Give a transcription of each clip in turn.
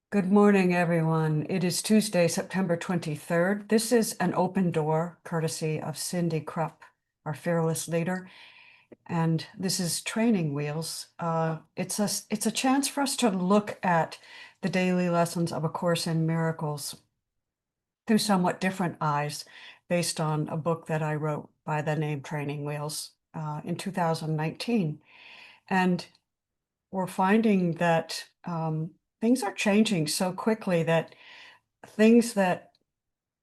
Good morning, everyone. It is Tuesday, September 23rd. This is an open door courtesy of Cindy Krupp, our fearless leader. And this is Training Wheels. It's a chance for us to look at the daily lessons of A Course in Miracles through somewhat different eyes based on a book that I wrote by the name Training Wheels in 2019. And we're finding that things are changing so quickly that things that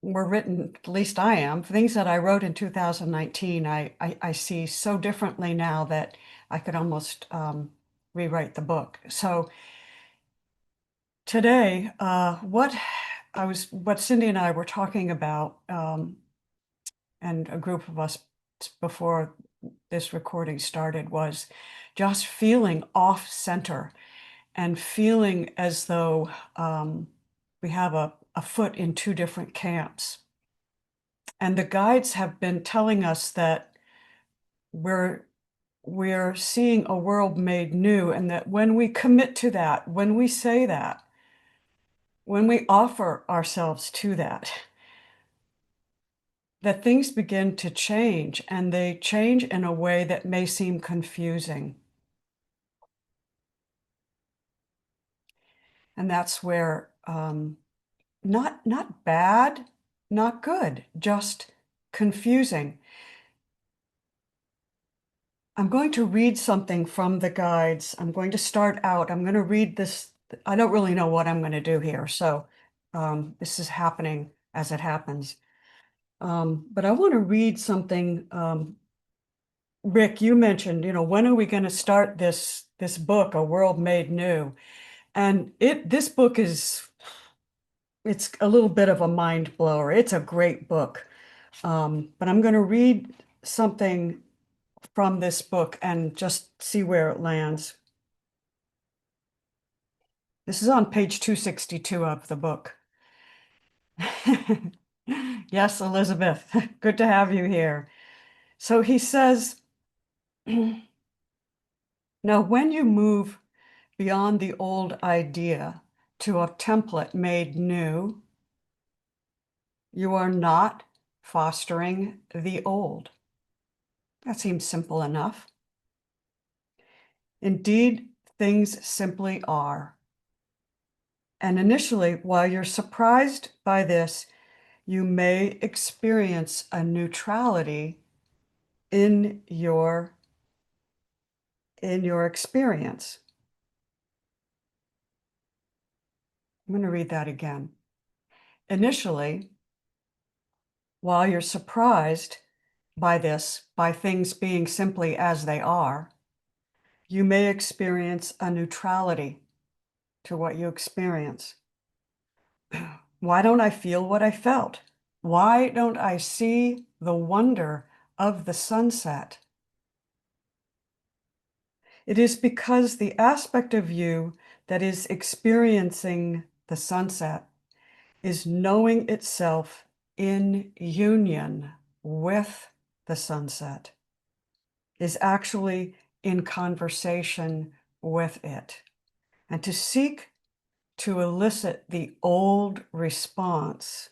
were written, at least I am, things that I wrote in 2019, I see so differently now that I could almost rewrite the book. So today, what Cindy and I were talking about, and a group of us before this recording started, was just feeling off center and feeling as though we have a foot in two different camps. And the guides have been telling us that we're seeing a world made new, and that when we commit to that, when we say that, when we offer ourselves to that, that things begin to change, and they change in a way that may seem confusing. And that's where not bad, not good, just confusing. I'm going to read something from the guides. I'm going to start out. I'm going to read this. I don't really know what I'm going to do here, so this is happening as it happens. But I want to read something. Rick, you mentioned, when are we going to start this book, A World Made New? And this book it's a little bit of a mind blower. It's a great book. But I'm going to read something from this book and just see where it lands. This is on page 262 of the book. Yes, Elizabeth, good to have you here. So he says, now when you move beyond the old idea to a template made new, you are not fostering the old. That seems simple enough. Indeed, things simply are. And initially, while you're surprised by this, you may experience a neutrality in your experience. I'm going to read that again. Initially, while you're surprised by things being simply as they are, you may experience a neutrality to what you experience. Why don't I feel what I felt? Why don't I see the wonder of the sunset? It is because the aspect of you that is experiencing the sunset is knowing itself in union with the sunset, is actually in conversation with it. And to seek to elicit the old response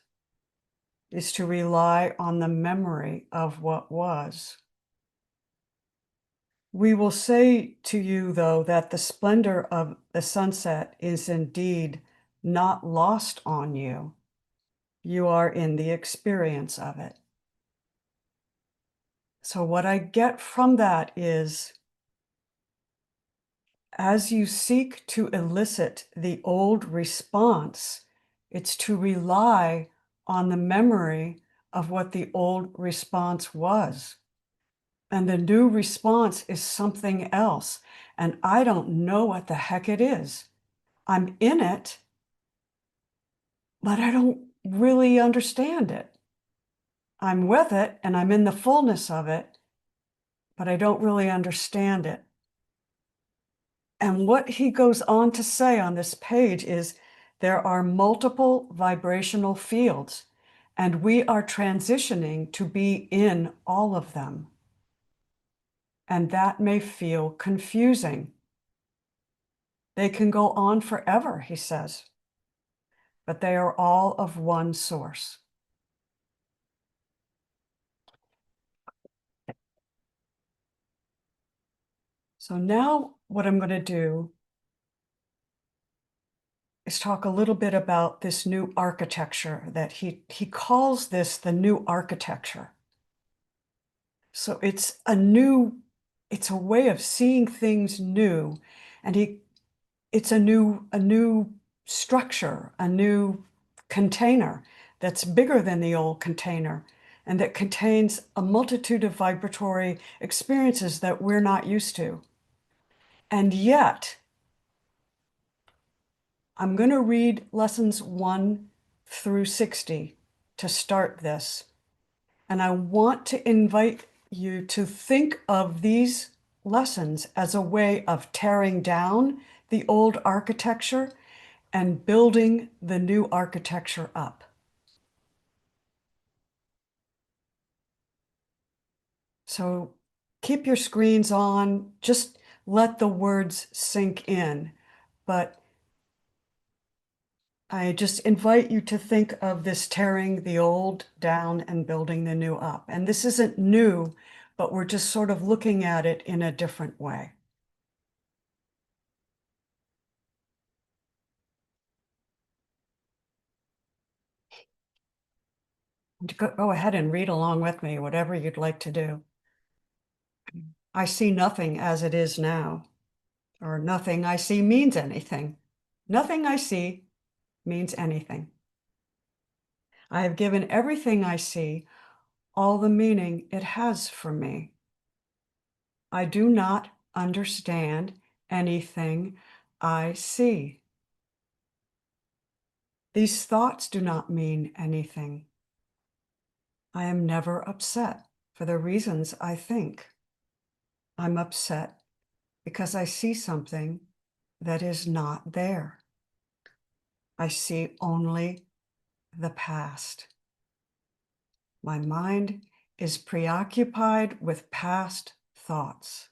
is to rely on the memory of what was. We will say to you, though, that the splendor of the sunset is indeed not lost on you. You are in the experience of it. So what I get from that is, as you seek to elicit the old response, it's to rely on the memory of what the old response was. And the new response is something else. And I don't know what the heck it is. I'm in it, but I don't really understand it. I'm with it and I'm in the fullness of it, but I don't really understand it. And what he goes on to say on this page is there are multiple vibrational fields, and we are transitioning to be in all of them. And that may feel confusing. They can go on forever, he says. but they are all of one source. So now what I'm going to do is talk a little bit about this new architecture that he calls this the new architecture. So it's a way of seeing things new, and it's a new structure, a new container that's bigger than the old container, and that contains a multitude of vibratory experiences that we're not used to. And yet, I'm going to read lessons 1 through 60 to start this. And I want to invite you to think of these lessons as a way of tearing down the old architecture and building the new architecture up. So keep your screens on, just let the words sink in. But I just invite you to think of this tearing the old down and building the new up. And this isn't new, but we're just sort of looking at it in a different way. Go ahead and read along with me, whatever you'd like to do. I see nothing as it is now, or nothing I see means anything. Nothing I see means anything. I have given everything I see all the meaning it has for me. I do not understand anything I see. These thoughts do not mean anything. I am never upset for the reasons I think. I'm upset because I see something that is not there. I see only the past. My mind is preoccupied with past thoughts.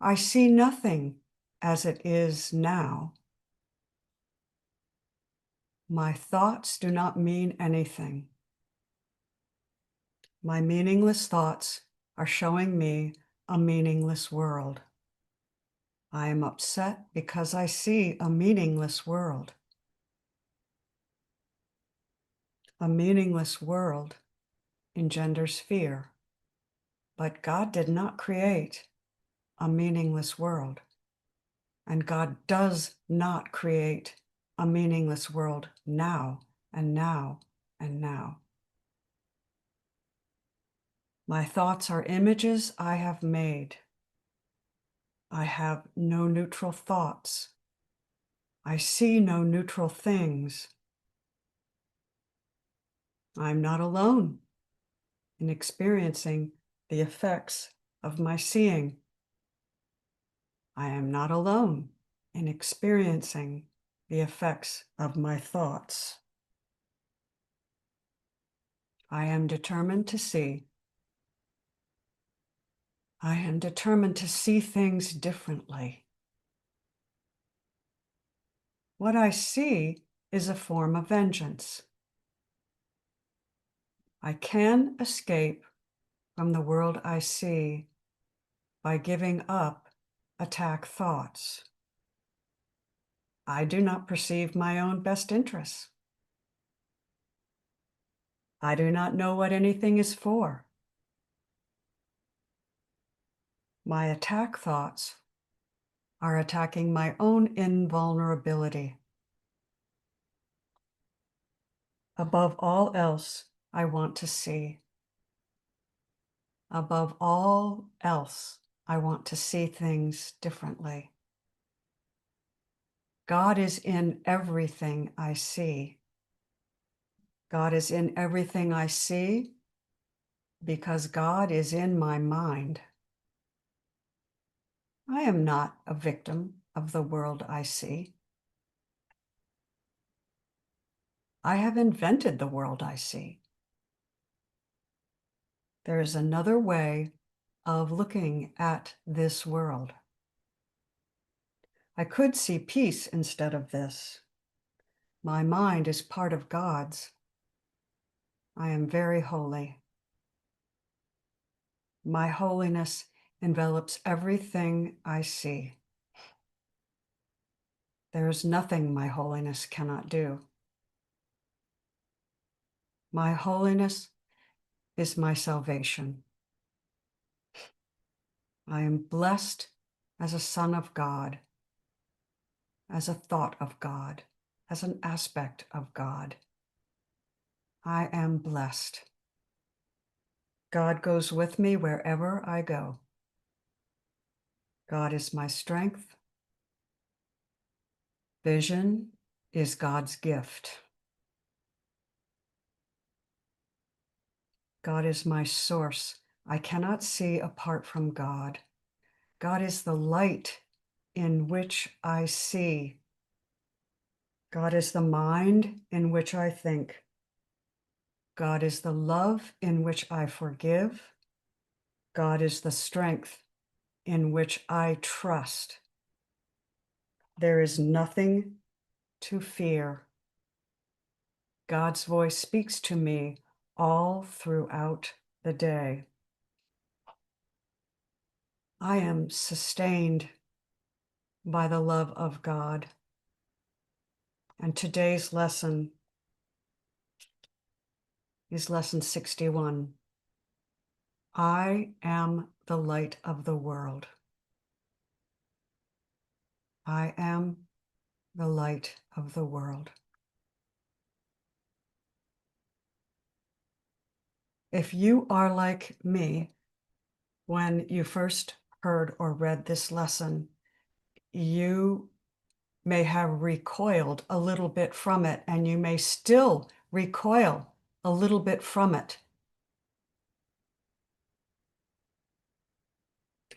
I see nothing as it is now. My thoughts do not mean anything. My meaningless thoughts are showing me a meaningless world. I am upset because I see a meaningless world. A meaningless world engenders fear, but God did not create a meaningless world, and God does not create a meaningless world now and now and now. My thoughts are images I have made. I have no neutral thoughts. I see no neutral things. I'm not alone in experiencing the effects of my seeing. I am not alone in experiencing the effects of my thoughts. I am determined to see. I am determined to see things differently. What I see is a form of vengeance. I can escape from the world I see by giving up attack thoughts. I do not perceive my own best interests. I do not know what anything is for. My attack thoughts are attacking my own invulnerability. Above all else, I want to see. Above all else, I want to see things differently. God is in everything I see. God is in everything I see because God is in my mind. I am not a victim of the world I see. I have invented the world I see. There is another way of looking at this world. I could see peace instead of this. My mind is part of God's. I am very holy. My holiness envelops everything I see. There is nothing my holiness cannot do. My holiness is my salvation. I am blessed as a son of God, as a thought of God, as an aspect of God. I am blessed. God goes with me wherever I go. God is my strength. Vision is God's gift. God is my source. I cannot see apart from God. God is the light in which I see. God is the mind in which I think. God is the love in which I forgive. God is the strength in which I trust. There is nothing to fear. God's voice speaks to me all throughout the day. I am sustained by the love of God. And today's lesson is lesson 61. I am the light of the world. I am the light of the world. If you are like me, when you first heard or read this lesson, you may have recoiled a little bit from it, and you may still recoil a little bit from it.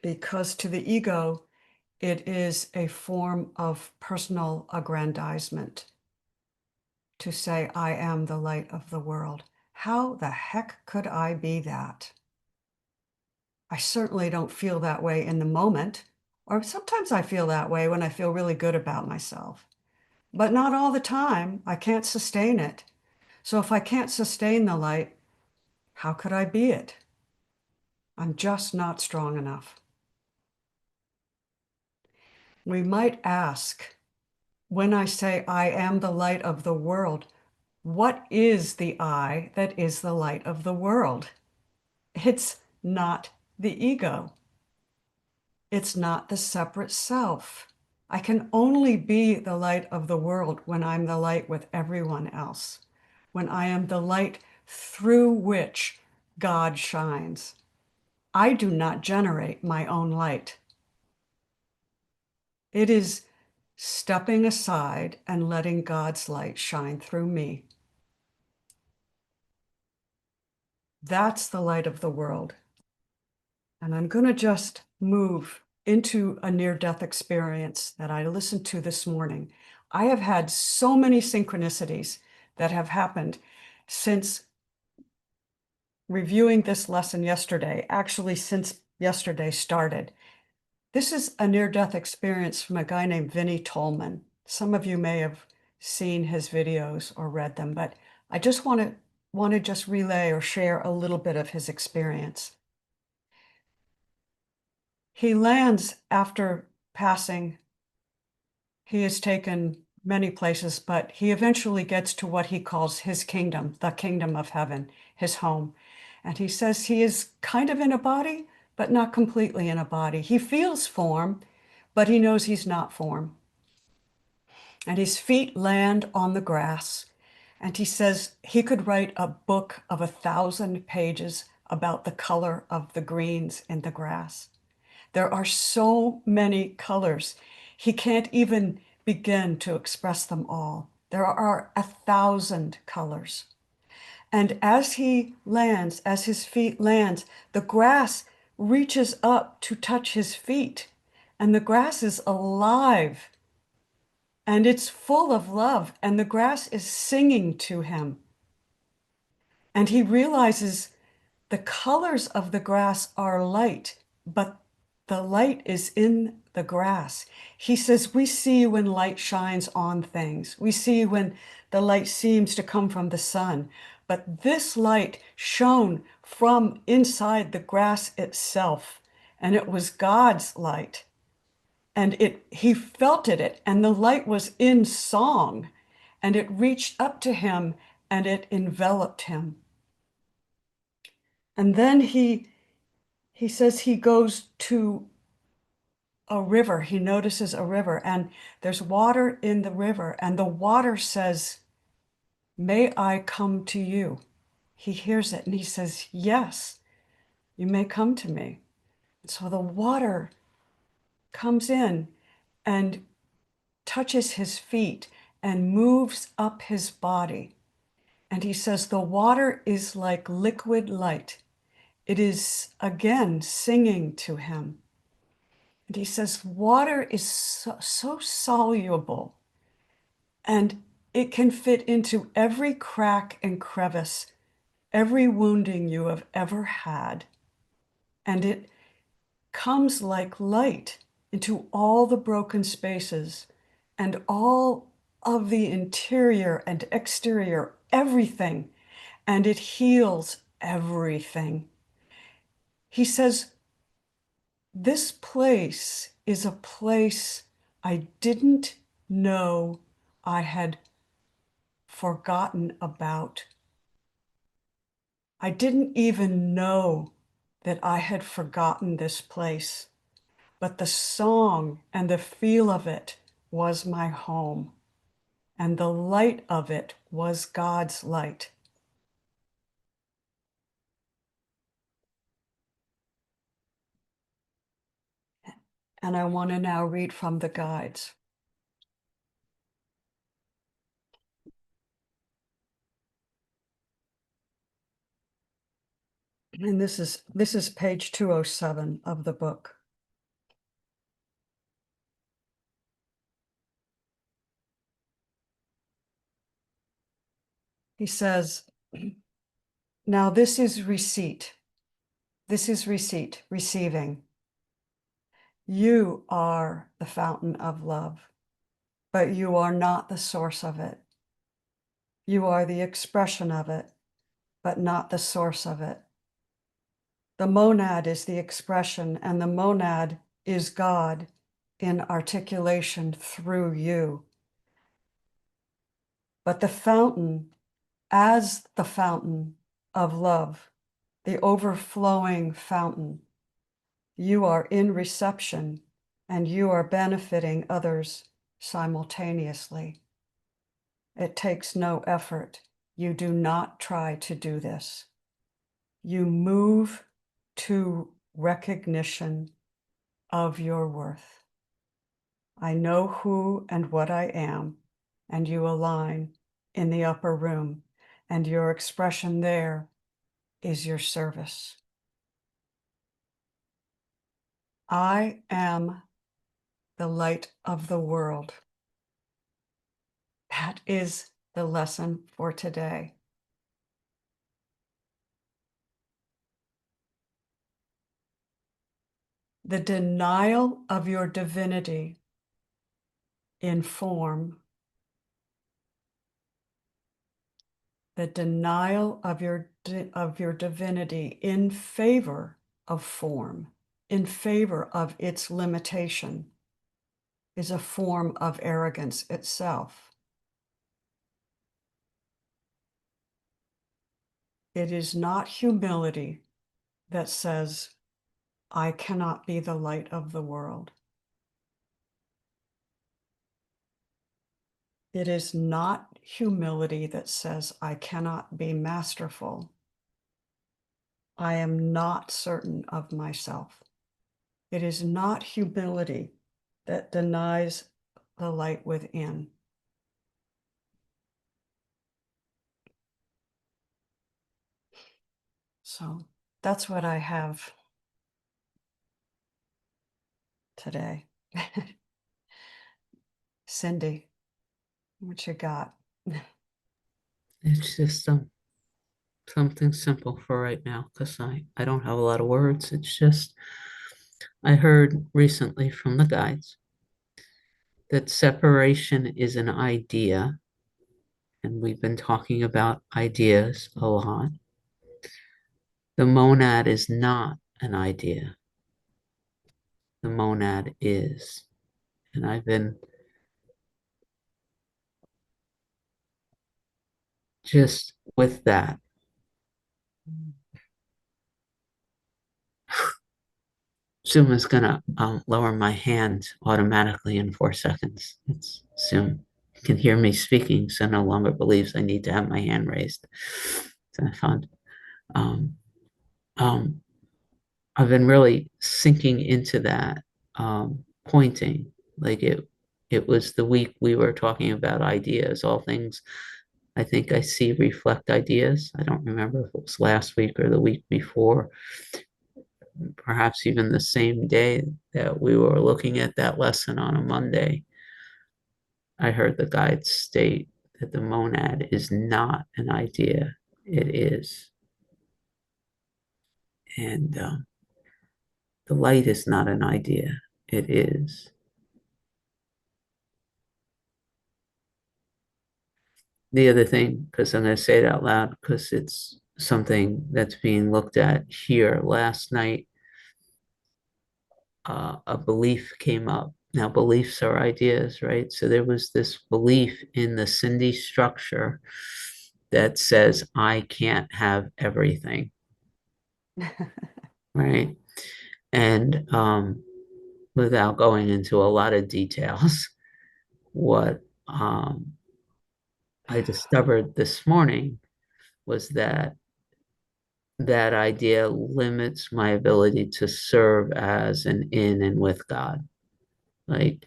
Because to the ego, it is a form of personal aggrandizement to say, I am the light of the world. How the heck could I be that? I certainly don't feel that way in the moment, or sometimes I feel that way when I feel really good about myself, but not all the time. I can't sustain it. So if I can't sustain the light, how could I be it? I'm just not strong enough. We might ask, when I say I am the light of the world, what is the I that is the light of the world? It's not the ego. It's not the separate self. I can only be the light of the world when I'm the light with everyone else, when I am the light through which God shines. I do not generate my own light. It is stepping aside and letting God's light shine through me. That's the light of the world. And I'm going to just move into a near-death experience that I listened to this morning. I have had so many synchronicities that have happened since reviewing this lesson yesterday, actually since yesterday started. This is a near-death experience from a guy named Vinnie Tolman. Some of you may have seen his videos or read them, but I just want to just relay or share a little bit of his experience. He lands after passing. He is taken many places, but he eventually gets to what he calls his kingdom, the kingdom of heaven, his home. And he says he is kind of in a body, but not completely in a body. He feels form, but he knows he's not form. And his feet land on the grass. And he says he could write a book of 1,000 pages about the color of the greens in the grass. There are so many colors. He can't even begin to express them all. There are 1,000 colors. And as he lands, as his feet lands, the grass reaches up to touch his feet. And the grass is alive. And it's full of love. And the grass is singing to him. And he realizes the colors of the grass are light, but the light is in the grass. He says, we see you when light shines on things. We see you when the light seems to come from the sun. But this light shone from inside the grass itself, and it was God's light. And he felt it, and the light was in song, and it reached up to him, and it enveloped him. And then he says he goes to a river. He notices a river, and there's water in the river, and the water says, "May I come to you?" He hears it, and he says, "Yes, you may come to me." So the water comes in and touches his feet and moves up his body. And he says, the water is like liquid light. It is again singing to him. And he says, water is so soluble, and it can fit into every crack and crevice, every wounding you have ever had. And it comes like light into all the broken spaces and all of the interior and exterior, everything, and it heals everything. He says, this place is a place I didn't know I had forgotten about. I didn't even know that I had forgotten this place, but the song and the feel of it was my home, and the light of it was God's light. And I want to now read from the guides. And this is page 207 of the book. He says, now this is receipt. This is receipt, receiving. You are the fountain of love, but you are not the source of it. You are the expression of it, but not the source of it. The monad is the expression, and the monad is God in articulation through you. But the fountain, as the fountain of love, the overflowing fountain, you are in reception and you are benefiting others simultaneously. It takes no effort. You do not try to do this. You move to recognition of your worth. I know who and what I am, and you align in the upper room, and your expression there is your service. I am the light of the world. That is the lesson for today. The denial of your divinity in form, the denial of your divinity in favor of form, in favor of its limitation, is a form of arrogance itself. It is not humility that says, I cannot be the light of the world. It is not humility that says, I cannot be masterful. I am not certain of myself. It is not humility that denies the light within. So that's what I have today. Cindy, what you got? It's just something simple for right now because I don't have a lot of words. It's just I heard recently from the guides that separation is an idea, and we've been talking about ideas a lot. The monad is not an idea. The monad is. And I've been just with that. Zoom is gonna lower my hand automatically in 4 seconds. It's Zoom. You can hear me speaking, so no longer believes I need to have my hand raised. So I found um, um, I've been really sinking into that pointing. Like it was the week we were talking about ideas, all things I think I see reflect ideas. I don't remember if it was last week or the week before, perhaps even the same day that we were looking at that lesson on a Monday. I heard the guide state that the monad is not an idea, it is. And the light is not an idea, it is. The other thing, because I'm going to say it out loud, because it's something that's being looked at here. Last night, a belief came up. Now, beliefs are ideas, right? So there was this belief in the Cindy structure that says, I can't have everything, right? And without going into a lot of details, what I discovered this morning was that that idea limits my ability to serve as and in and with God. Like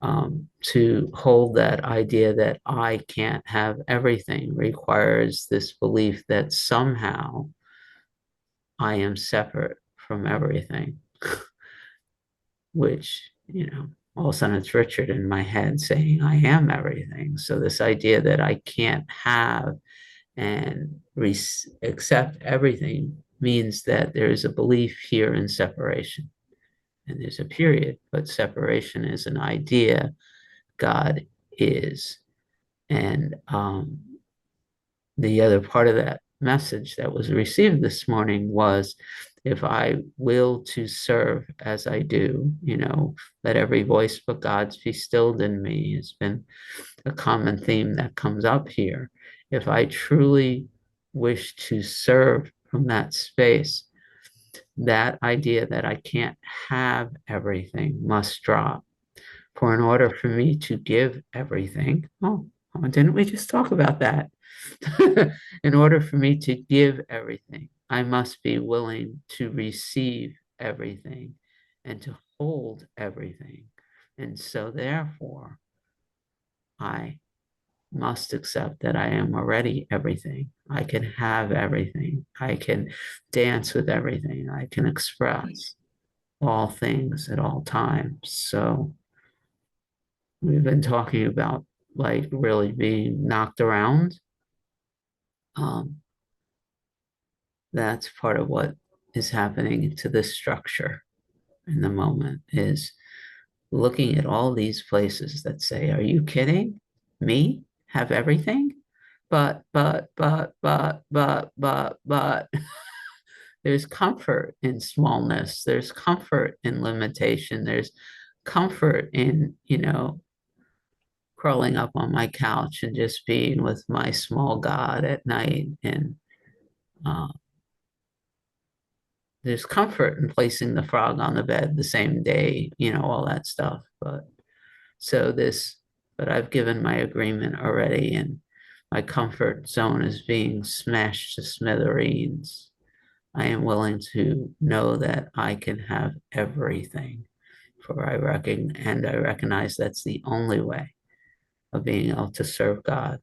to hold that idea that I can't have everything requires this belief that somehow I am separate from everything, which, all of a sudden it's Richard in my head saying I am everything. So this idea that I can't have and accept everything means that there is a belief here in separation. And there's a period, but separation is an idea. God is. And the other part of that message that was received this morning was if I will to serve as I do, let every voice but God's be stilled in me has been a common theme that comes up here. If I truly wish to serve from that space, that idea that I can't have everything must drop. For in order for me to give everything, didn't we just talk about that? In order for me to give everything, I must be willing to receive everything and to hold everything. And so, therefore, I must accept that I am already everything. I can have everything. I can dance with everything. I can express all things at all times. So we've been talking about like really being knocked around. Um, that's part of what is happening to this structure in the moment is looking at all these places that say, are you kidding? Me? Have everything? But. There's comfort in smallness. There's comfort in limitation. There's comfort in, curling up on my couch and just being with my small God at night. And uh, there's comfort in placing the frog on the bed the same day, all that stuff. So this, but I've given my agreement already, and my comfort zone is being smashed to smithereens. I am willing to know that I can have everything, for I recognize that's the only way of being able to serve God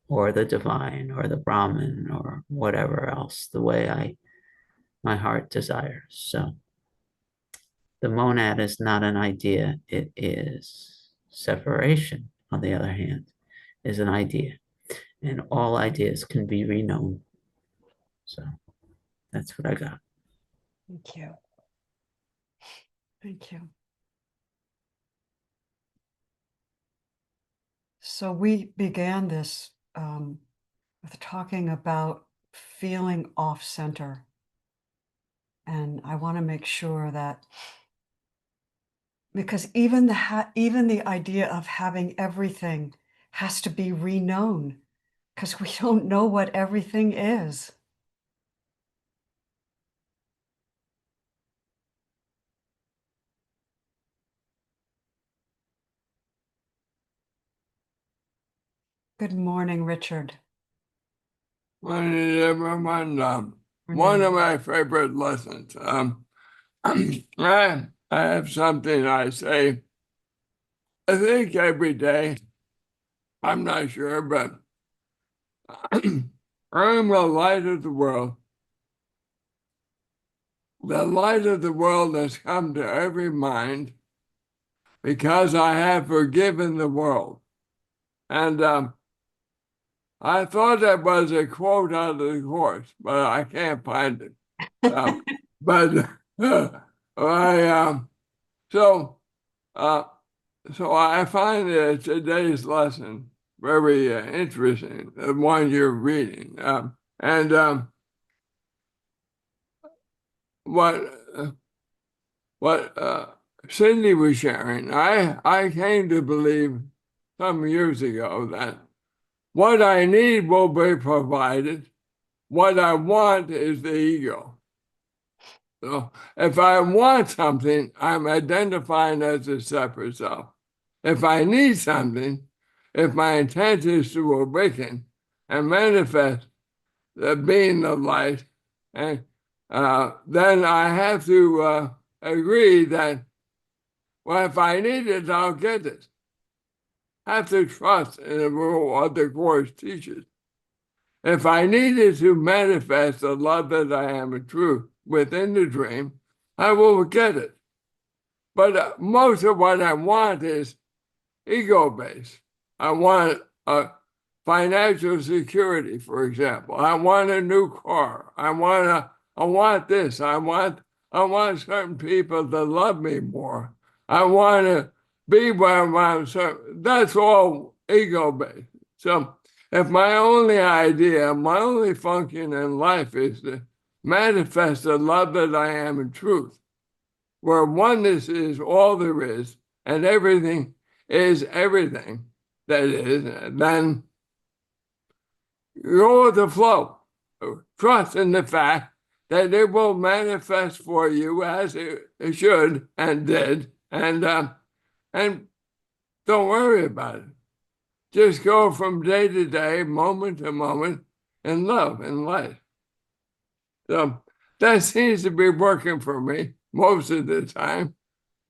or the divine or the Brahman or whatever else, the way my heart desires. So the monad is not an idea, it is. Separation, on the other hand, is an idea, and all ideas can be reknown. So that's what I got. Thank you. Thank you. So we began this with talking about feeling off center. And I want to make sure that because even the idea of having everything has to be reknown because we don't know what everything is. Good morning, Richard. Morning, everyone. One of my favorite lessons. I have something I say, I think every day. I'm not sure, but I'm the light of the world. The light of the world has come to every mind because I have forgiven the world. And I thought that was a quote out of the Course, but I can't find it. But I so uh, so I find today's lesson very interesting, the one you're reading, and what Cindy was sharing. I came to believe some years ago that what I need will be provided. What I want is the ego. So if I want something, I'm identifying as a separate self. If I need something, if my intent is to awaken and manifest the being of light, and then I have to agree that, well, if I need it, I'll get it. I have to trust in the rule what the Course teaches. If I needed to manifest the love that I am in truth within the dream, I will get it. But most of what I want is ego-based. I want financial security, for example. I want a new car. I want this. I want certain people to love me more. I want to be where I'm. That's all ego-based. So if my only idea, my only function in life is to manifest the love that I am in truth, where oneness is all there is and everything is everything that is, then go with the flow. Trust in the fact that it will manifest for you as it should and did, and don't worry about it. Just go from day to day, moment to moment, in love and light. So that seems to be working for me most of the time.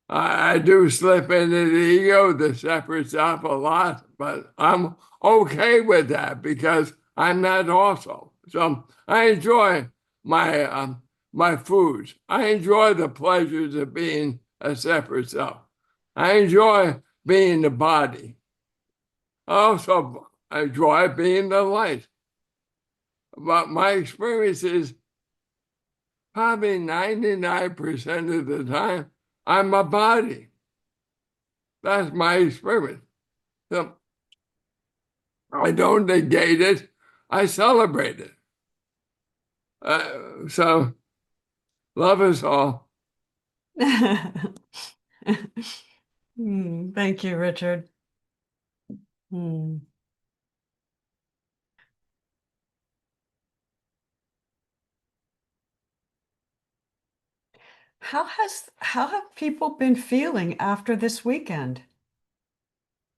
I do slip into the ego, the separate self a lot, but I'm okay with that because I'm that also. So I enjoy my my foods. I enjoy the pleasures of being a separate self. I enjoy being the body. I also enjoy being the light. But my experience is probably 99% of the time, I'm a body. That's my experience. So I don't negate it, I celebrate it. So love us all. Thank you, Richard. How have people been feeling after this weekend?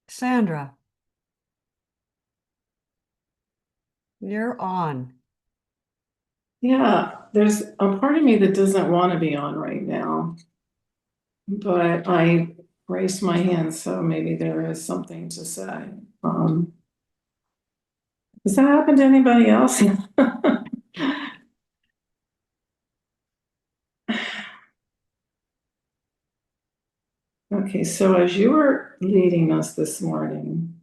Sandra, you're on. Yeah, there's a part of me that doesn't want to be on right now, but I raised my hand, so maybe there is something to say. Does that happen to anybody else? Okay, so as you were leading us this morning,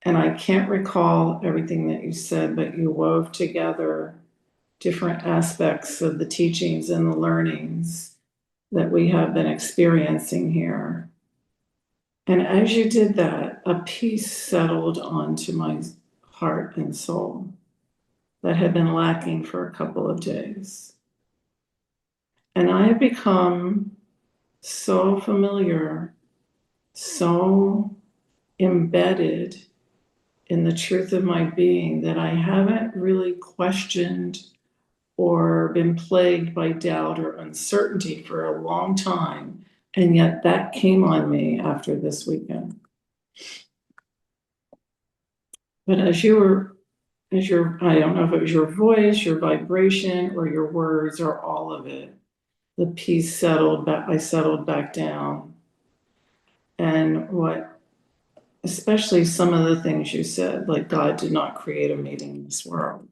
and I can't recall everything that you said, but you wove together different aspects of the teachings and the learnings. that we have been experiencing here. And as you did that, a peace settled onto my heart and soul that had been lacking for a couple of days. And I have become so familiar, so embedded in the truth of my being that I haven't really questioned or been plagued by doubt or uncertainty for a long time. And yet that came on me after this weekend. But I don't know if it was your voice, your vibration, or your words, or all of it, the peace settled back, I settled back down. And especially some of the things you said, like God did not create a meaningless world.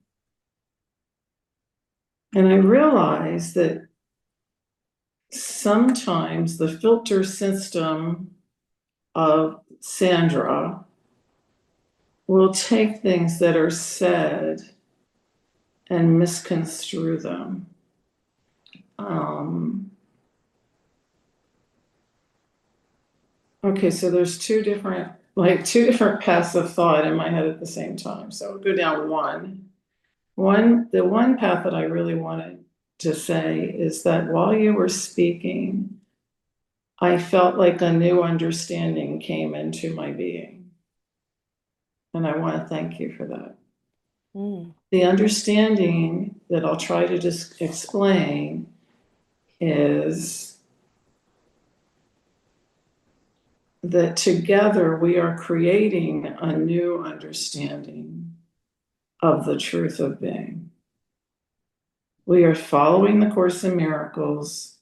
And I realized that sometimes the filter system of Sandra will take things that are said and misconstrue them. Okay, so there's two different paths of thought in my head at the same time. So I'll go down one. The one path that I really wanted to say is that while you were speaking, I felt like a new understanding came into my being. And I want to thank you for that. The understanding that I'll try to just explain is that together we are creating a new understanding of the truth of being. We are following the Course in Miracles.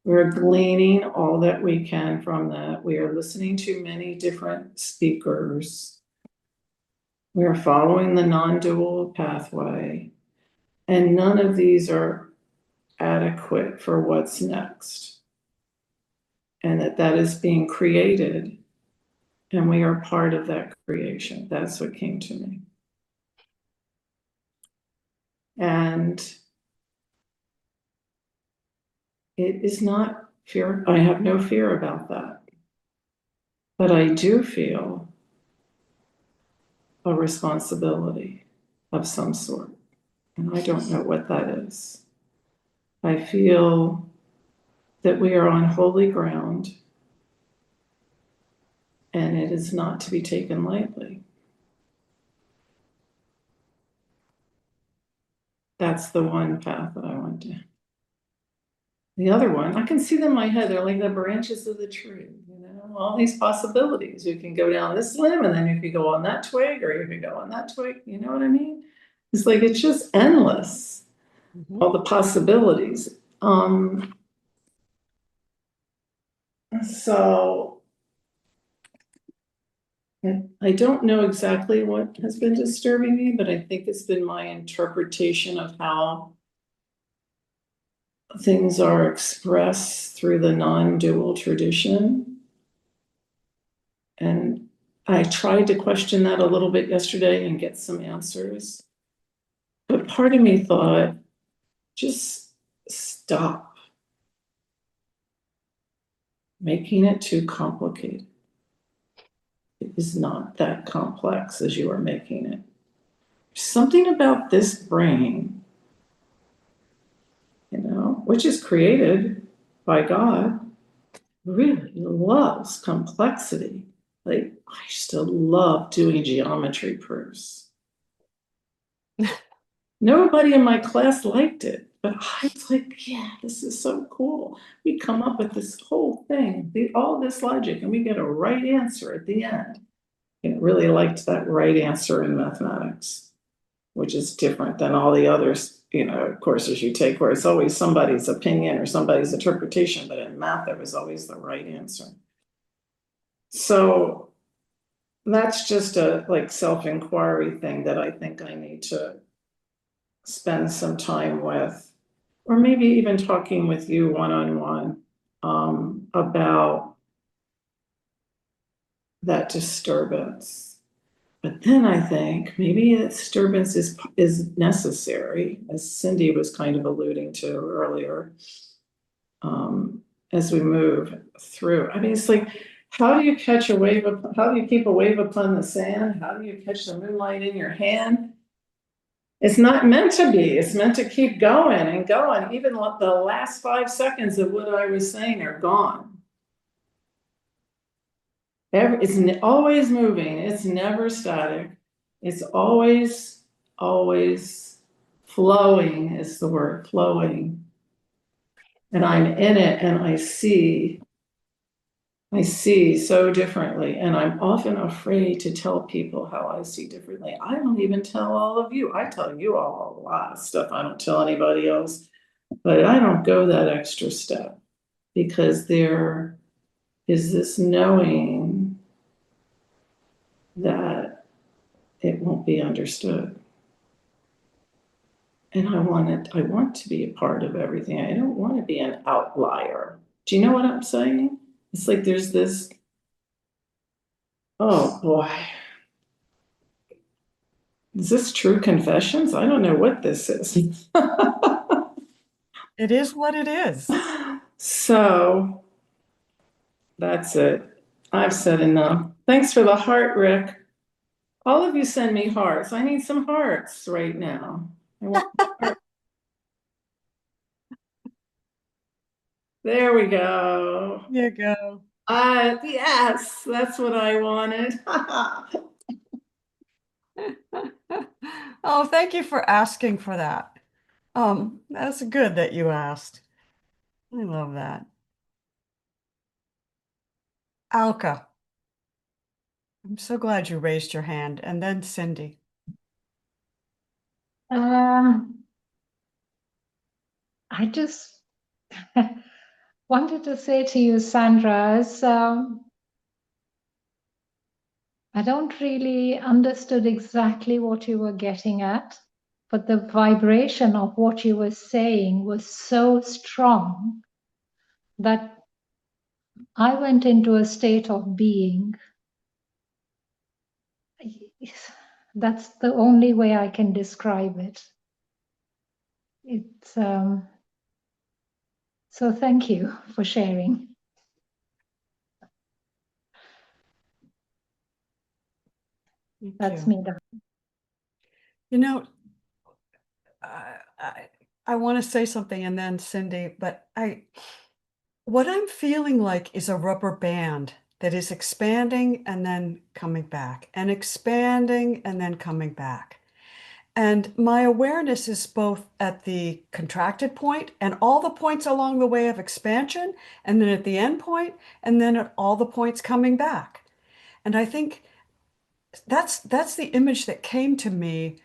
We're gleaning all that we can from that. We are listening to many different speakers. We are following the non-dual pathway. And none of these are adequate for what's next. And that is being created. And we are part of that creation. That's what came to me. And it is not fear. I have no fear about that. But I do feel a responsibility of some sort. And I don't know what that is. I feel that we are on holy ground and it is not to be taken lightly. That's the one path that I went down. The other one, I can see them in my head. They're like the branches of the tree, all these possibilities. You can go down this limb and then you could go on that twig, or you could go on that twig. You know what I mean? It's like, it's just endless, all the possibilities. So I don't know exactly what has been disturbing me, but I think it's been my interpretation of how things are expressed through the non-dual tradition. And I tried to question that a little bit yesterday and get some answers. But part of me thought, just stop making it too complicated. It is not that complex as you are making it. Something about this brain, which is created by God, really loves complexity. Like, I used to love doing geometry proofs. Nobody in my class liked it, but I was like, yeah, this is so cool. We come up with this whole thing, all this logic, and we get a right answer at the end. I really liked that right answer in mathematics, which is different than all the others, courses you take where it's always somebody's opinion or somebody's interpretation, but in math, there was always the right answer. So that's just a self-inquiry thing that I think I need to spend some time with, or maybe even talking with you one-on-one about that disturbance. But then I think maybe a disturbance is necessary, as Cindy was kind of alluding to earlier. as we move through. I mean, it's like, how do you catch a wave how do you keep a wave upon the sand? How do you catch the moonlight in your hand? It's not meant to be. It's meant to keep going and going. Even the last 5 seconds of what I was saying are gone. It's always moving. It's never static. It's always flowing is the word, flowing. And I'm in it and I see so differently. And I'm often afraid to tell people how I see differently. I don't even tell all of you. I tell you all a lot of stuff. I don't tell anybody else, but I don't go that extra step because there is this knowing that it won't be understood. And I want to be a part of everything. I don't want to be an outlier. Do you know what I'm saying? It's like there's this, oh boy. Is this true confessions? I don't know what this is. It is what it is. So that's it. I've said enough. Thanks for the heart, Rick. All of you send me hearts. I need some hearts right now. I want hearts. There we go. There you go. Yes, that's what I wanted. Oh, thank you for asking for that. That's good that you asked. I love that. Alka, I'm so glad you raised your hand, and then Cindy. I just wanted to say to you, Sandra, I don't really understood exactly what you were getting at, but the vibration of what you were saying was so strong that I went into a state of being. That's the only way I can describe it. It's so thank you for sharing. Thank That's you. me. You know, I want to say something and then Cindy, but what I'm feeling like is a rubber band that is expanding and then coming back and expanding and then coming back. And my awareness is both at the contracted point and all the points along the way of expansion, and then at the end point, and then at all the points coming back. And I think that's the image that came to me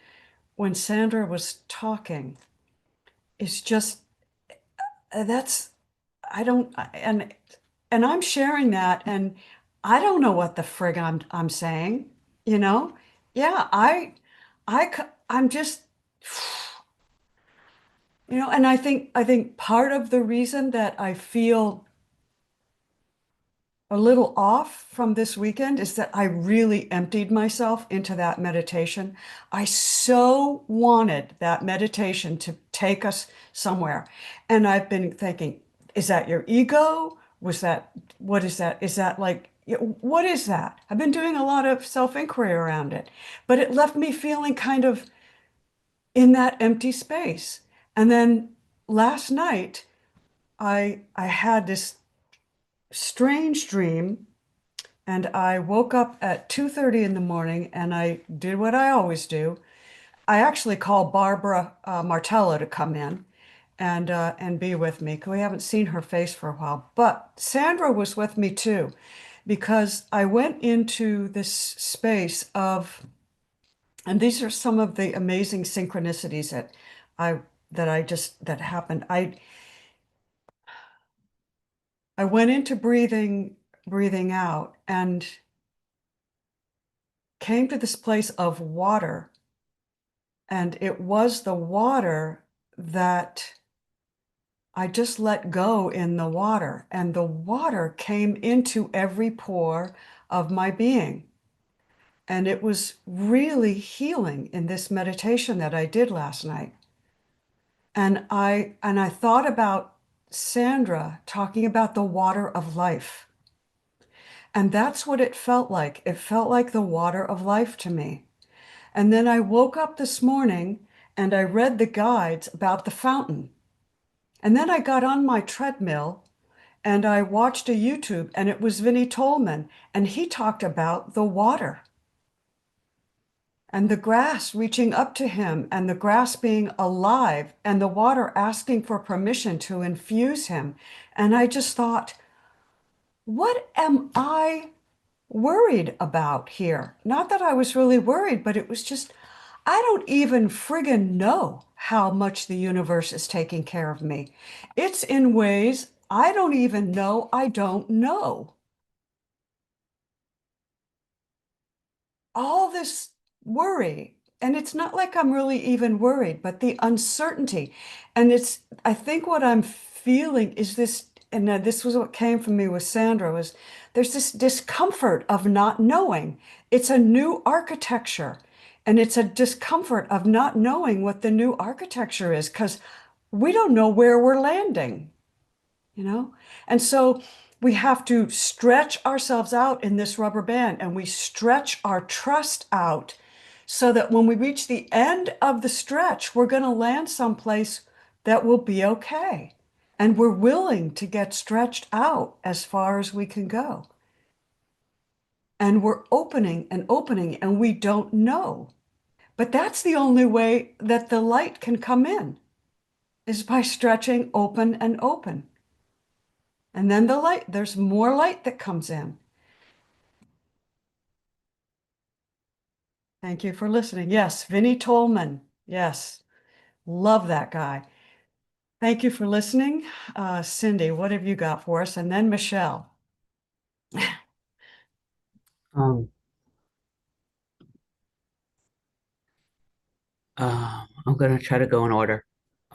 when Sandra was talking. Is just that's I don't and I'm sharing that, and I don't know what the frig I'm saying, you know? Yeah, I'm just, and I think part of the reason that I feel a little off from this weekend is that I really emptied myself into that meditation. I so wanted that meditation to take us somewhere. And I've been thinking, is that your ego? What is that? Is that like, what is that? I've been doing a lot of self-inquiry around it, but it left me feeling kind of in that empty space. And then last night, I had this strange dream, and I woke up at 2:30 in the morning, and I did what I always do. I actually called Barbara Martello to come in and be with me, because we haven't seen her face for a while. But Sandra was with me too, because I went into this space of, and these are some of the amazing synchronicities that happened. I went into breathing out, and came to this place of water. And it was the water that I just let go in the water. And the water came into every pore of my being. And it was really healing in this meditation that I did last night. And I thought about Sandra talking about the water of life. And that's what it felt like. It felt like the water of life to me. And then I woke up this morning and I read the guides about the fountain. And then I got on my treadmill and I watched a YouTube, and it was Vinnie Tolman, and he talked about the water and the grass reaching up to him and the grass being alive and the water asking for permission to infuse him. And I just thought, what am I worried about here? Not that I was really worried, but it was just, I don't even friggin' know how much the universe is taking care of me. It's in ways I don't even know I don't know. All this worry, and it's not like I'm really even worried, but the uncertainty. And it's, I think what I'm feeling is this, and this was what came from me with Sandra, was there's this discomfort of not knowing. It's a new architecture, and it's a discomfort of not knowing what the new architecture is because we don't know where we're landing, you know? And so we have to stretch ourselves out in this rubber band, and we stretch our trust out so that when we reach the end of the stretch, we're going to land someplace that will be okay. And we're willing to get stretched out as far as we can go. And we're opening and opening, and we don't know. But that's the only way that the light can come in, is by stretching open and open. And then the light, there's more light that comes in. Thank you for listening. Yes, Vinnie Tolman. Yes, love that guy. Thank you for listening. Cindy, what have you got for us? And then Michelle. Um, I'm going to try to go in order.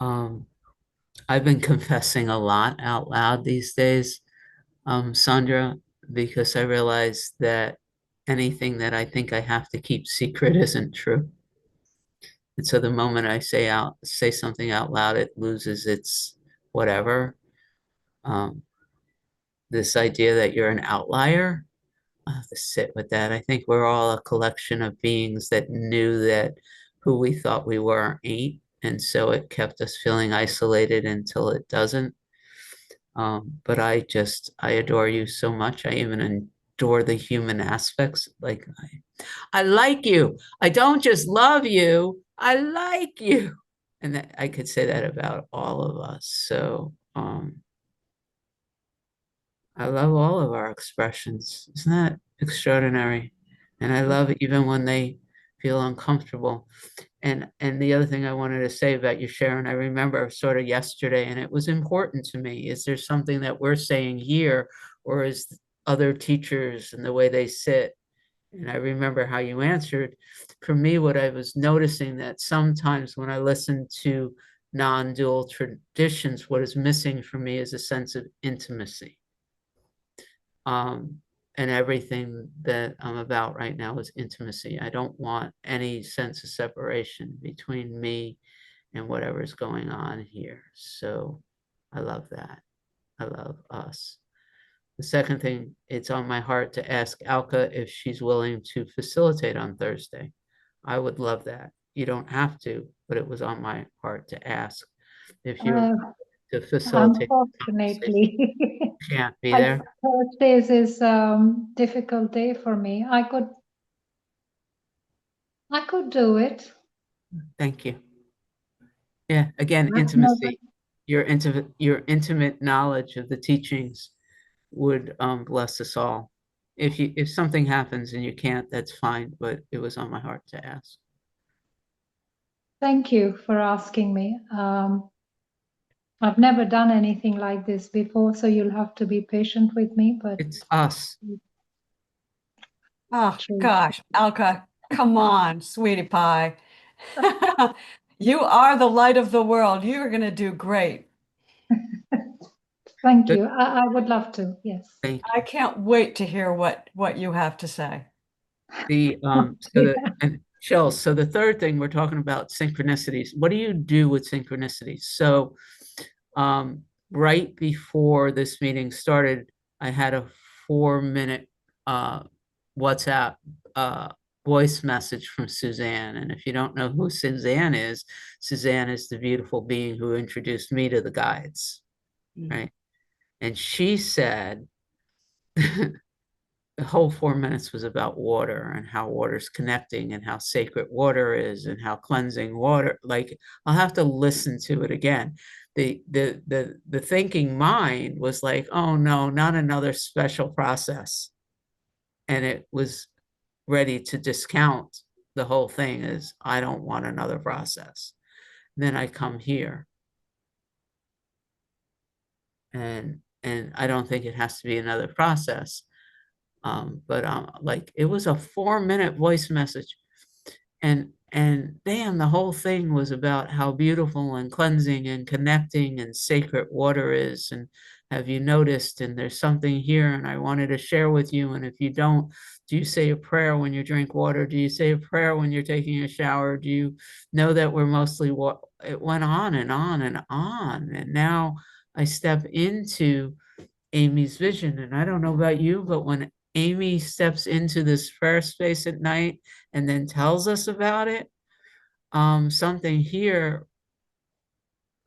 I've been confessing a lot out loud these days, Sandra, because I realize that anything that I think I have to keep secret isn't true. And so the moment I say something out loud, it loses its whatever. Um, this idea that you're an outlier, I have to sit with that. I think we're all a collection of beings that knew that who we thought we were ain't. And so it kept us feeling isolated until it doesn't. But I adore you so much. I even adore the human aspects. Like, I like you. I don't just love you, I like you. And that, I could say that about all of us. So, I love all of our expressions. Isn't that extraordinary? And I love even when they feel uncomfortable. And the other thing I wanted to say about you, Sharon, I remember sort of yesterday, and it was important to me. Is there something that we're saying here, or is other teachers and the way they sit? And I remember how you answered. For me, what I was noticing that sometimes when I listen to non-dual traditions, what is missing for me is a sense of intimacy. And everything that I'm about right now is intimacy. I don't want any sense of separation between me and whatever's going on here. So I love that. I love us. The second thing, it's on my heart to ask Alka if she's willing to facilitate on Thursday. I would love that. You don't have to, but it was on my heart to ask if you're to facilitate. Unfortunately, Can't be there. Thursdays is difficult day for me. I could do it. Thank you. Yeah, again, That's not- intimacy. Your intimate knowledge of the teachings would bless us all. If something happens and you can't, that's fine, but it was on my heart to ask. Thank you for asking me. I've never done anything like this before, so you'll have to be patient with me, but It's us. Oh, true. gosh, Alka, come on, sweetie pie. You are the light of the world. You're going to do great. Thank you. I would love to, yes. Thank I can't wait to hear what you have to say. you. And Shell, so the third thing we're talking about synchronicities. What do you do with synchronicities? So right before this meeting started, I had a 4-minute WhatsApp voice message from Suzanne. And if you don't know who Suzanne is the beautiful being who introduced me to the guides, right? And she said, the whole 4 minutes was about water and how water's connecting and how sacred water is and how cleansing water. Like, I'll have to listen to it again. The thinking mind was like, oh no, not another special process. And it was ready to discount the whole thing as, I don't want another process. And then I come here. And I don't think it has to be another process. But like, it was a 4-minute voice message, and damn, the whole thing was about how beautiful and cleansing and connecting and sacred water is. And have you noticed? And there's something here, and I wanted to share with you. And if you don't, do you say a prayer when you drink water? Do you say a prayer when you're taking a shower? Do you know that we're mostly what? It went on and on and on. And now I step into Amy's vision. And I don't know about you, but when Amy steps into this prayer space at night and then tells us about it, something here,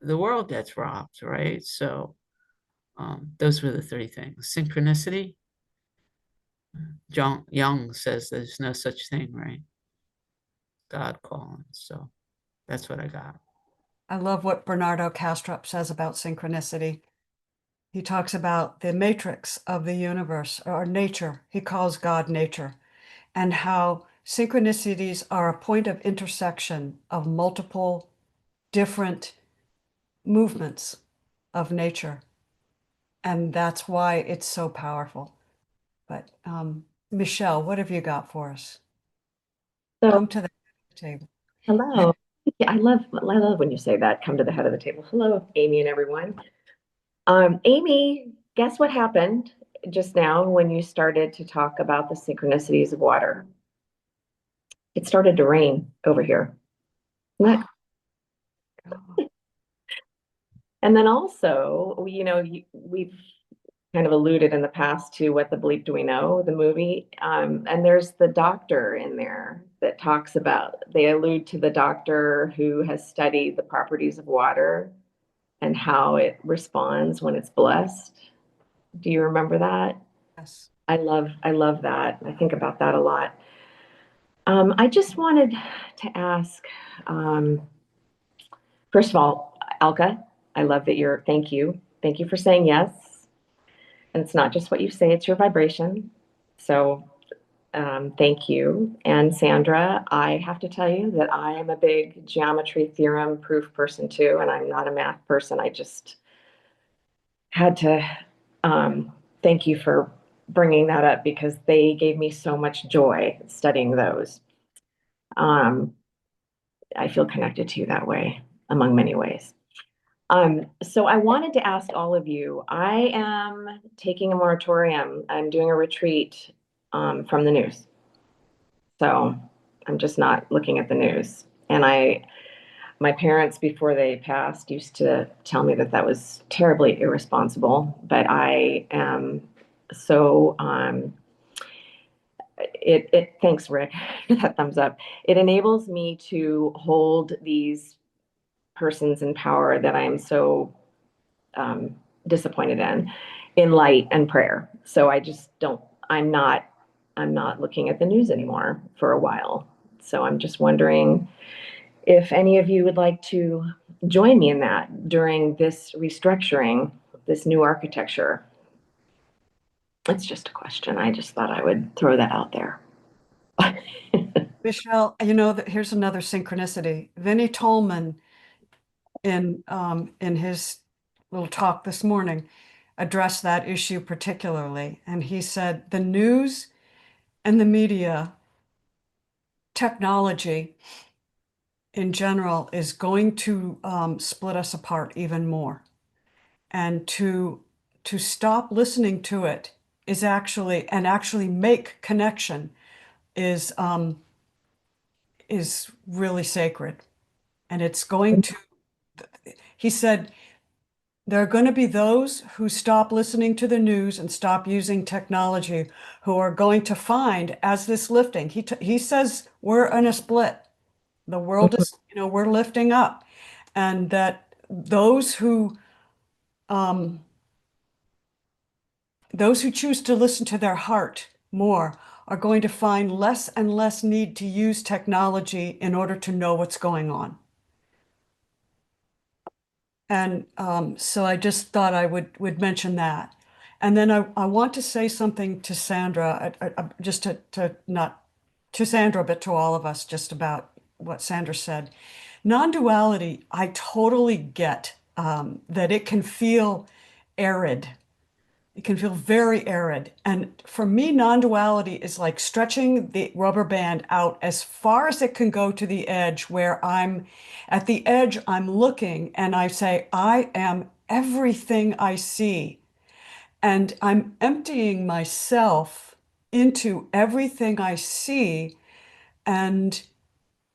the world gets rocked, right? So those were the 3 things. Synchronicity. John Young says there's no such thing, right? God calling. So that's what I got. I love what Bernardo Kastrup says about synchronicity. He talks about the matrix of the universe, or nature. He calls God nature, and how synchronicities are a point of intersection of multiple different movements of nature. And that's why it's so powerful. But Michelle, what have you got for us? So, Come to the table. hello. Yeah, I love when you say that. Come to the head of the table. Hello, Amy and everyone. Amy, guess what happened just now when you started to talk about the synchronicities of water? It started to rain over here. Isn't that- And then also, we've kind of alluded in the past to What the Bleep Do We Know, the movie. And there's the doctor in there that talks about, they allude to the doctor who has studied the properties of water and how it responds when it's blessed. Do you remember that? Yes. I love that. I think about that a lot. I just wanted to ask, first of all, Alka, I love that thank you. Thank you for saying yes. And it's not just what you say, it's your vibration. So thank you. And Sandra, I have to tell you that I am a big geometry theorem proof person too, and I'm not a math person. I just had to thank you for bringing that up because they gave me so much joy studying those. I feel connected to you that way, among many ways. So I wanted to ask all of you, I am taking a moratorium. I'm doing a retreat from the news. So I'm just not looking at the news. And my parents, before they passed, used to tell me that that was terribly irresponsible, but I am so, thanks, Rick, for that thumbs up. It enables me to hold these persons in power that I am so disappointed in light and prayer. So I just I'm not looking at the news anymore for a while. So I'm just wondering if any of you would like to join me in that during this restructuring, this new architecture. It's just a question. I just thought I would throw that out there. Michelle, here's another synchronicity. Vinnie Tolman, in his little talk this morning, addressed that issue particularly. And he said the news and the media technology in general is going to split us apart even more. And to stop listening to it is actually make connection is really sacred. And it's going to, he said, There are going to be those who stop listening to the news and stop using technology, who are going to find, as this lifting, he says we're in a split. The world is, we're lifting up, and that those who choose to listen to their heart more are going to find less and less need to use technology in order to know what's going on. And so I just thought I would mention that. And then I want to say something to Sandra, just to not to Sandra, but to all of us, just about what Sandra said. Non-duality, I totally get that it can feel arid. It can feel very arid. And for me, non-duality is like stretching the rubber band out as far as it can go to the edge, where I'm at the edge, I'm looking and I say, I am everything I see. And I'm emptying myself into everything I see and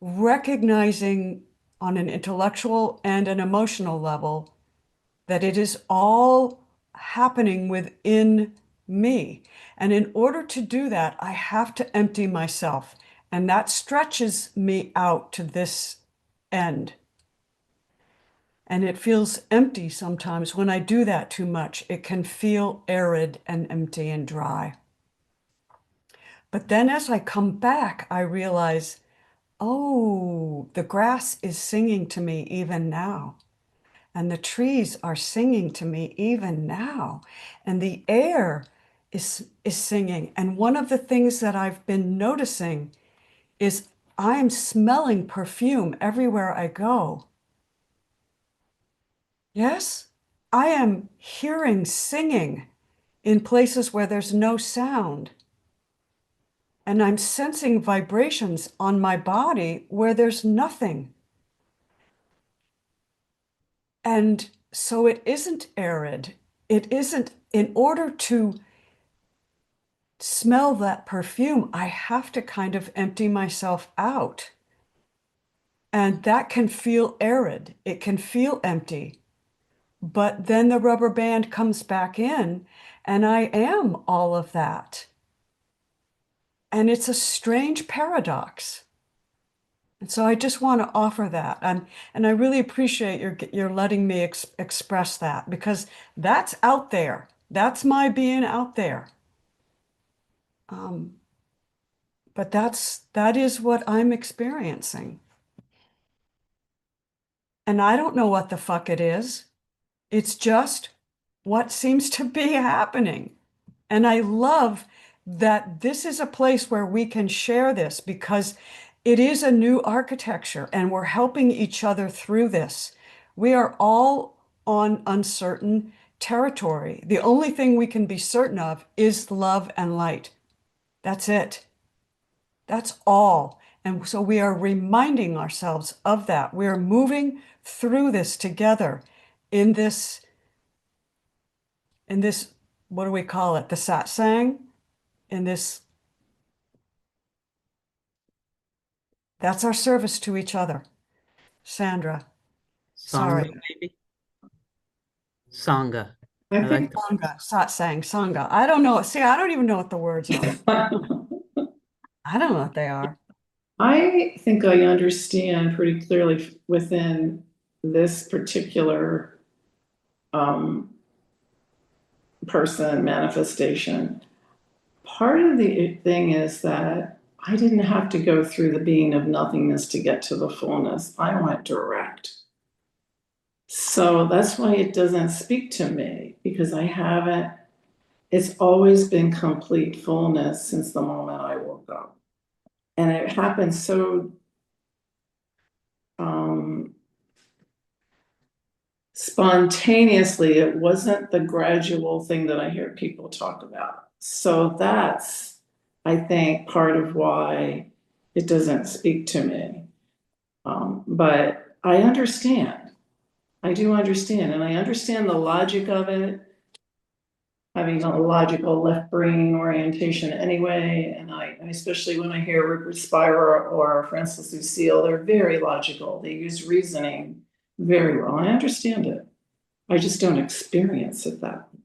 recognizing on an intellectual and an emotional level that it is all happening within me. And in order to do that, I have to empty myself. And that stretches me out to this end. And it feels empty sometimes. When I do that too much, it can feel arid and empty and dry. But then as I come back, I realize, oh, the grass is singing to me even now. And the trees are singing to me even now. And the air is singing. And one of the things that I've been noticing is I'm smelling perfume everywhere I go. Yes, I am hearing singing in places where there's no sound. And I'm sensing vibrations on my body where there's nothing. And so it isn't arid. It isn't, in order to smell that perfume, I have to kind of empty myself out. And that can feel arid. It can feel empty. But then the rubber band comes back in, and I am all of that. And it's a strange paradox. And so I just want to offer that. And I really appreciate your letting me express that, because that's out there. That's my being out there. But that is what I'm experiencing. And I don't know what the fuck it is. It's just what seems to be happening. And I love that this is a place where we can share this, because it is a new architecture and we're helping each other through this. We are all on uncertain territory. The only thing we can be certain of is love and light. That's it. That's all. And so we are reminding ourselves of that. We are moving through this together in this, what do we call it? The satsang? In this, that's our service to each other. Sandra, sorry. Sangha, maybe? Sangha. I I think like Sangha, satsang, sangha. I don't know. See, I don't even know what the words are. I don't know what they are. I think I understand pretty clearly within this particular person manifestation. Part of the thing is that I didn't have to go through the being of nothingness to get to the fullness. I went direct. So that's why it doesn't speak to me, because I haven't, it's always been complete fullness since the moment I woke up. And it happened so spontaneously. It wasn't the gradual thing that I hear people talk about. So that's, I think, part of why it doesn't speak to me. But I understand. I do understand. And I understand the logic of it, having a logical left brain orientation anyway. And I especially when I hear Rupert Spira or Francis Lucille, they're very logical. They use reasoning very well. I understand it. I just don't experience it that way.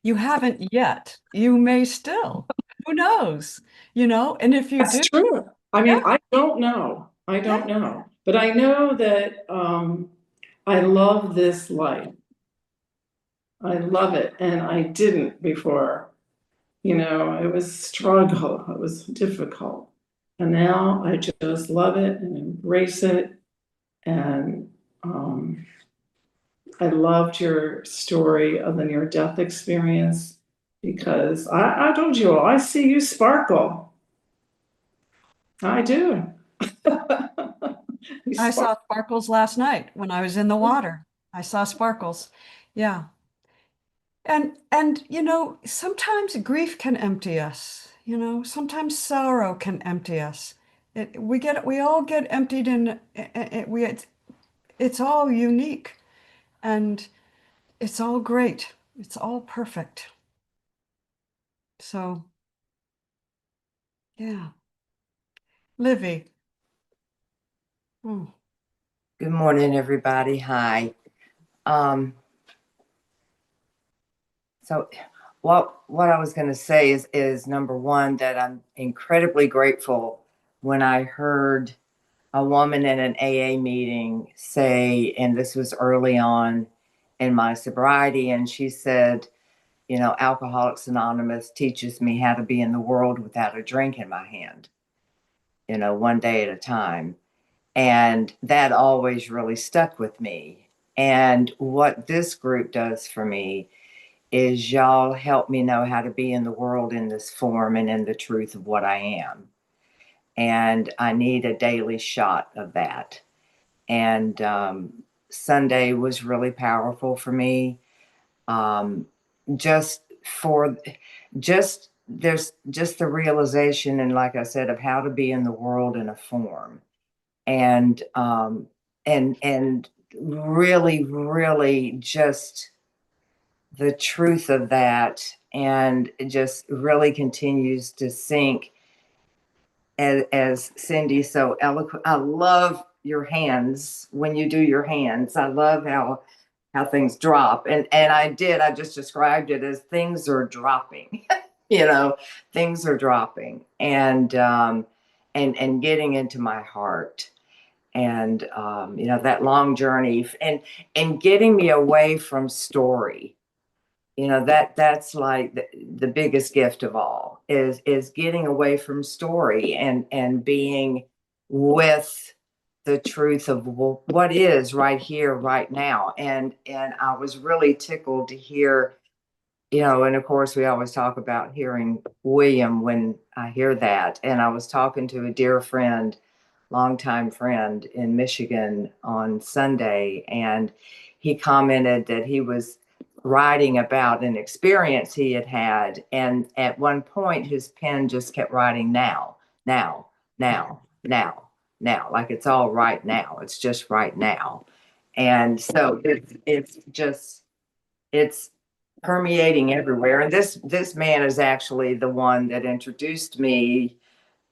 You haven't yet. You may still. Who knows? And if you do, That's true. I mean, Yeah. I don't know. I don't know. But I know that I love this life. I love it. And I didn't before. It was a struggle. It was difficult. And now I just love it and embrace it. And I loved your story of the near-death experience because I told you all, I see you sparkle. I do. You I sparkle. saw sparkles last night when I was in the water. I saw sparkles. Yeah. And sometimes grief can empty us. Sometimes sorrow can empty us. We all get emptied it's all unique and it's all great. It's all perfect. So, yeah. Livy. Oh, Good morning, everybody. Hi. Um, so what I was going to say is number one, that I'm incredibly grateful when I heard a woman in an AA meeting say, and this was early on in my sobriety, and she said, Alcoholics Anonymous teaches me how to be in the world without a drink in my hand, one day at a time. And that always really stuck with me. And what this group does for me is y'all help me know how to be in the world in this form and in the truth of what I am. And I need a daily shot of that. And Sunday was really powerful for me. Um, just for just there's just the realization, and like I said, of how to be in the world in a form, and and really just the truth of that, and it just really continues to sink. As Cindy so eloquent, I love your hands when you do your hands. I love how things drop, and I just described it as things are dropping. Things are dropping, and getting into my heart, and that long journey, and getting me away from story. That's like the biggest gift of all is getting away from story, and being with the truth of what is right here right now. And I was really tickled to hear, and of course we always talk about hearing William when I hear that. And I was talking to a dear friend, longtime friend in Michigan on Sunday, and he commented that he was writing about an experience he had had, and at one point his pen just kept writing now, now, now, now, now, like it's all right now. It's just right now. And so it's permeating everywhere. And this man is actually the one that introduced me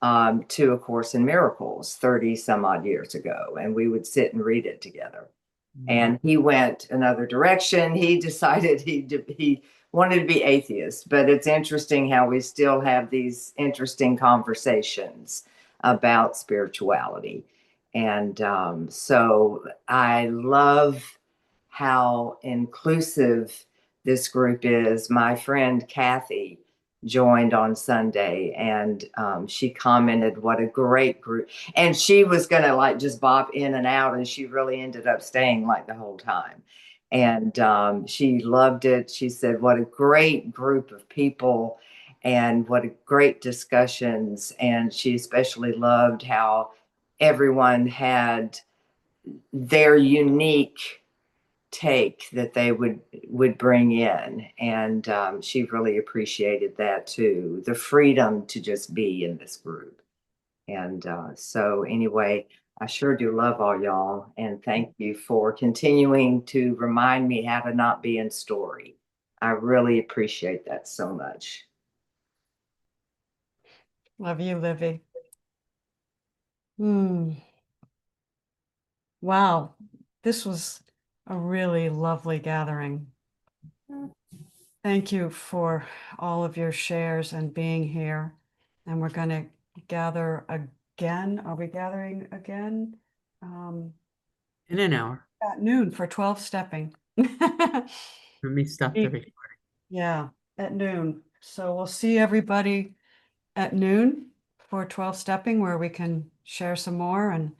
to A Course in Miracles 30 some odd years ago, and we would sit and read it together. And he went another direction. He decided he wanted to be atheist, but it's interesting how we still have these interesting conversations about spirituality. And so I love how inclusive this group is. My friend Kathy joined on Sunday, and she commented what a great group. And she was going to like just bop in and out, and she really ended up staying like the whole time. And she loved it. She said, what a great group of people, and what a great discussions. And she especially loved how everyone had their unique take that they would bring in. And she really appreciated that too, the freedom to just be in this group. And so anyway, I sure do love all y'all, and thank you for continuing to remind me how to not be in story. I really appreciate that so much. love you, Livy. Wow. This was a really lovely gathering. Thank you for all of your shares and being here. And we're going to gather again. Are we gathering again? In an hour. At noon for 12 stepping. Let me stop the recording. Yeah, at noon. So we'll see everybody at noon for 12 stepping, where we can share some more and